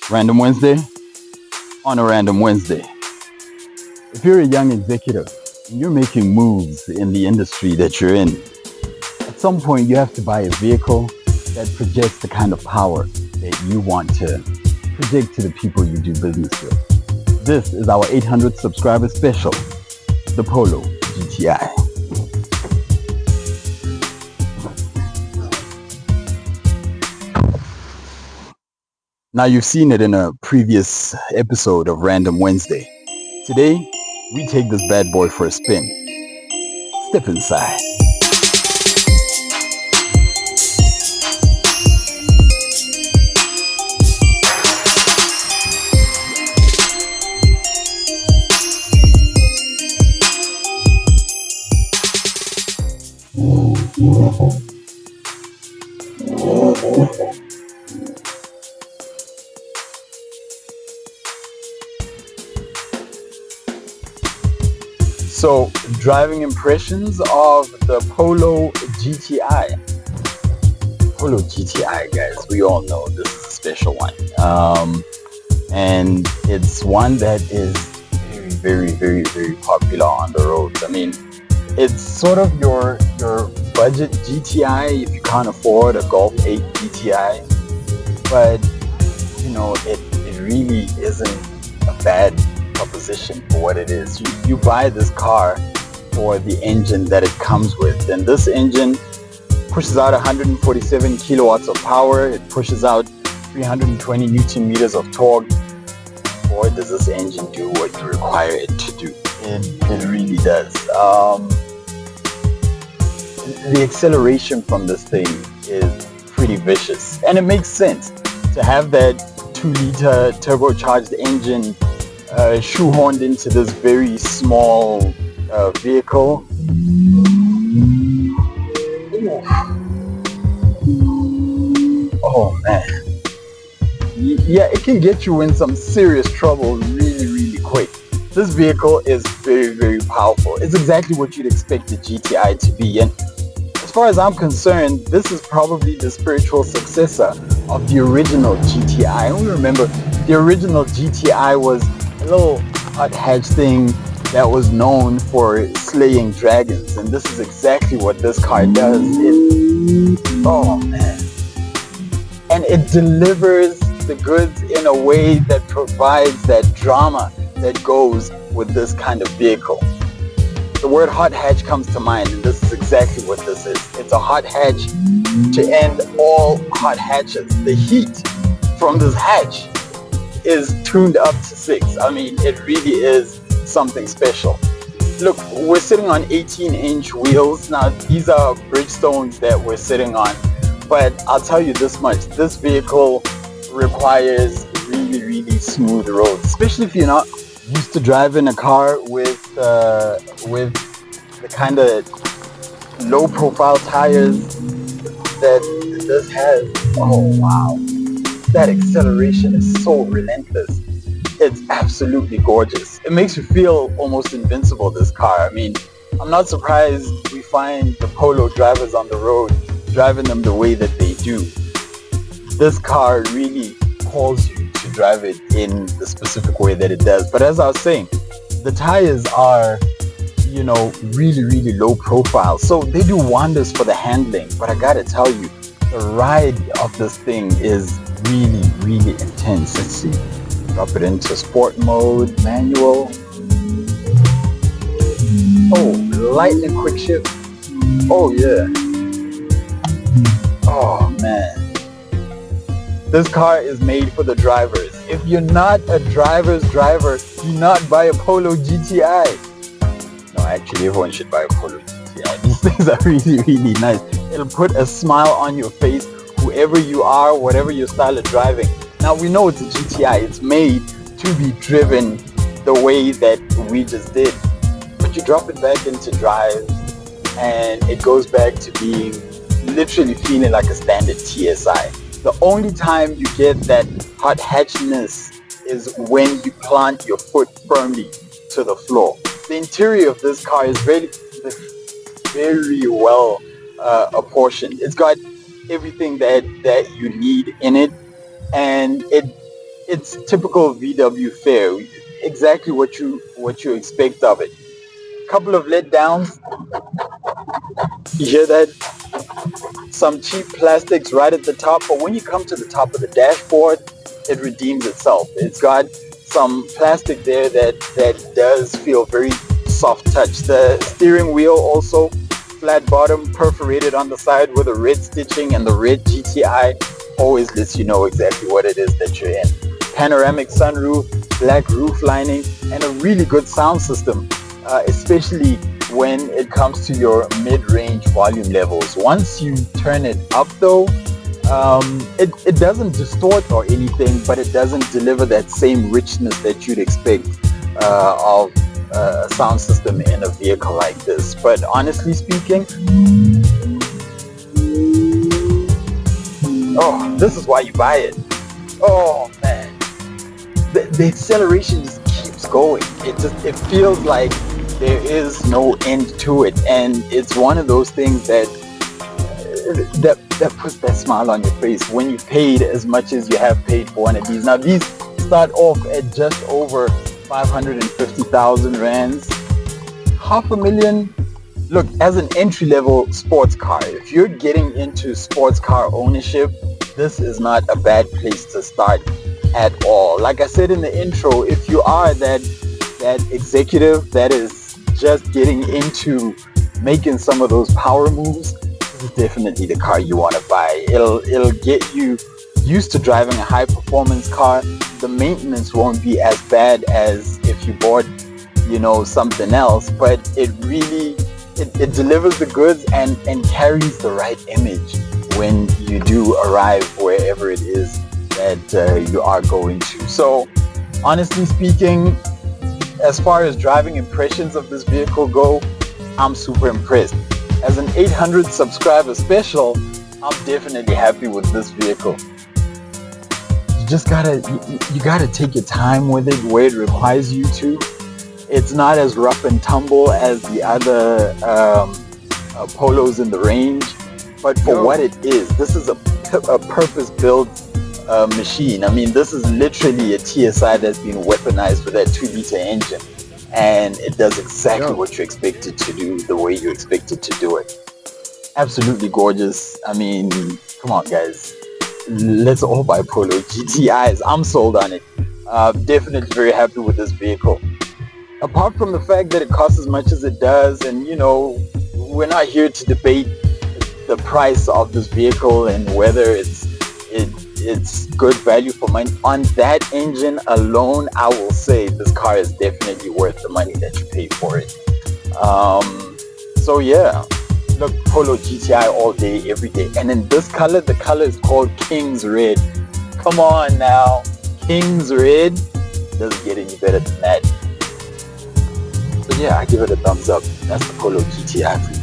Random Wednesday on a Random Wednesday. If you're a young executive and you're making moves in the industry that you're in, at some point you have to buy a vehicle that projects the kind of power that you want to project to the people you do business with. This is our 800 subscriber special, the Polo GTI. Now, you've seen it in a previous episode of Random Wednesday. Today, we take this bad boy for a spin. Step inside. So, driving impressions of the Polo GTI. Polo GTI, guys, we all know this is a special one. And it's one that is very popular on the roads. I mean, it's sort of your budget GTI if you can't afford a Golf 8 GTI. But, you know, it really isn't a bad proposition for what it is. You buy this car for the engine that it comes with, and this engine pushes out 147 kilowatts of power. It pushes out 320 Newton meters of torque. Boy, does this engine do what you require it to do. It really does. The acceleration from this thing is pretty vicious, and it makes sense to have that 2-liter turbocharged engine shoehorned into this very small vehicle. Oh man, yeah, it can get you in some serious trouble really quick. This vehicle is very powerful. It's exactly what you'd expect the GTI to be, and as far as I'm concerned, this is probably the spiritual successor of the original GTI. And we remember the original GTI was a little hot hatch thing that was known for slaying dragons, and this is exactly what this car does. Oh man, and it delivers the goods in a way that provides that drama that goes with this kind of vehicle. The word hot hatch comes to mind, and this is exactly what this is. It's a hot hatch to end all hot hatches. The heat from this hatch is tuned up to 6. I mean, it really is something special. Look, we're sitting on 18-inch wheels. Now, these are Bridgestones that we're sitting on, but I'll tell you this much. This vehicle requires really smooth roads, especially if you're not used to driving a car with the kind of low-profile tires that this has. Oh, wow. That acceleration is so relentless. It's absolutely gorgeous. It makes you feel almost invincible, this car. I mean, I'm not surprised we find the Polo drivers on the road driving them the way that they do. This car really calls you to drive it in the specific way that it does. But as I was saying, the tires are, you know, really low profile. So they do wonders for the handling. But I gotta tell you, the ride of this thing is really intense. Let's see. Drop it into sport mode, manual. Oh, lightning quick shift. Oh yeah. Oh man. This car is made for the drivers. If you're not a driver's driver, do not buy a Polo GTI. No, actually everyone should buy a Polo GTI. These things are really nice. It'll put a smile on your face, whoever you are, whatever your style of driving. Now, we know it's a GTI. It's made to be driven the way that we just did. But you drop it back into drive, and it goes back to being literally feeling like a standard TSI. The only time you get that hot hatchiness is when you plant your foot firmly to the floor. The interior of this car is very well apportioned. It's got everything that you need in it, and it It's typical VW fare, exactly what you expect of it. Couple of letdowns. You hear that? Some cheap plastics right at the top, but when you come to the top of the dashboard, it redeems itself. It's got some plastic there that does feel very soft touch. The steering wheel also flat bottom, perforated on the side with a red stitching, and the red GTI always lets you know exactly what it is that you're in. Panoramic sunroof, black roof lining, and a really good sound system, especially when it comes to your mid-range volume levels. Once you turn it up though, it doesn't distort or anything, but it doesn't deliver that same richness that you'd expect of a sound system in a vehicle like this. But honestly speaking, oh, this is why you buy it. Oh man, the acceleration just keeps going. It feels like there is no end to it, and it's one of those things that puts that smile on your face when you paid as much as you have paid for one of these. Now these start off at just over 550,000 rands, $500,000. Look, as an entry-level sports car, if you're getting into sports car ownership, this is not a bad place to start at all. Like I said in the intro, if you are that executive that is just getting into making some of those power moves, this is definitely the car you want to buy. It'll get you used to driving a high performance car. The maintenance won't be as bad as if you bought, something else, but it really it delivers the goods and carries the right image when you do arrive wherever it is that you are going to. So honestly speaking, as far as driving impressions of this vehicle go, I'm super impressed. As an 800 subscriber special, I'm definitely happy with this vehicle. You just gotta take your time with it where it requires you to. It's not as rough and tumble as the other Polos in the range, but for what it is, this is a purpose-built machine. I mean, this is literally a TSI that's been weaponized with that 2-liter engine, and it does exactly what you expect it to do, the way you expect it to do it. Absolutely gorgeous. I mean, come on guys, let's all buy Polo GTIs. I'm sold on it. Definitely very happy with this vehicle. Apart from the fact that it costs as much as it does, and we're not here to debate the price of this vehicle and whether it's good value for money. On that engine alone, I will say this car is definitely worth the money that you pay for it. So yeah, look, Polo GTI all day, every day. And in this color, the color is called King's Red. Come on now, King's Red doesn't get any better than that. So yeah, I give it a thumbs up. That's the Polo GTI.